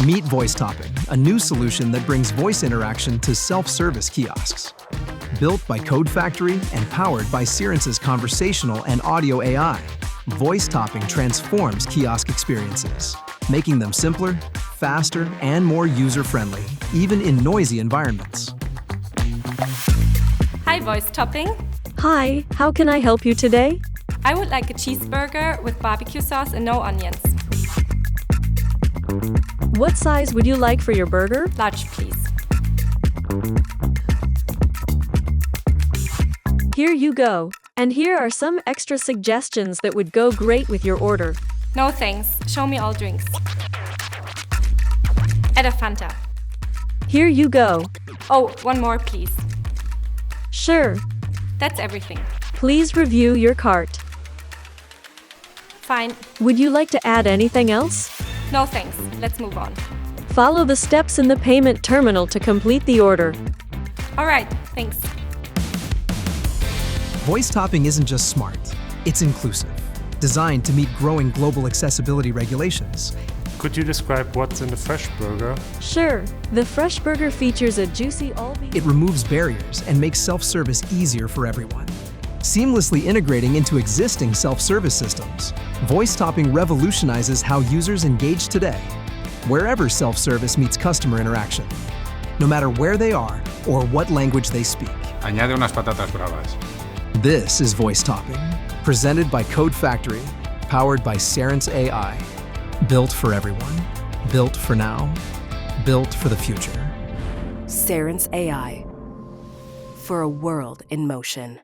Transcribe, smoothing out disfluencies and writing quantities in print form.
Meet Voice Topping, a new solution that brings voice interaction to self-service kiosks. Built by Code Factory and powered by Cerence's conversational and audio AI, Voice Topping transforms kiosk experiences, making them simpler, faster, and more user-friendly, even in noisy environments. Hi, Voice Topping. Hi, how can I help you today? I would like a cheeseburger with barbecue sauce and no onions. What size would you like for your burger? Large, please. Here you go. And here are some extra suggestions that would go great with your order. No thanks. Show me all drinks. Add a Fanta. Here you go. Oh, one more, please. Sure. That's everything. Please review your cart. Fine. Would you like to add anything else? No thanks. Let's move on. Follow the steps in the payment terminal to complete the order. All right, thanks. Voice Topping isn't just smart, it's inclusive, designed to meet growing global accessibility regulations. Could you describe what's in the fresh burger? Sure. The fresh burger features a juicy all-beef. It removes barriers and makes self-service easier for everyone. Seamlessly integrating into existing self-service systems, Voice Topping revolutionizes how users engage today, wherever self-service meets customer interaction, no matter where they are or what language they speak. Añade unas patatas bravas. This is Voice Topping, presented by Code Factory, powered by Cerence AI. Built for everyone, built for now, built for the future. Cerence AI, for a world in motion.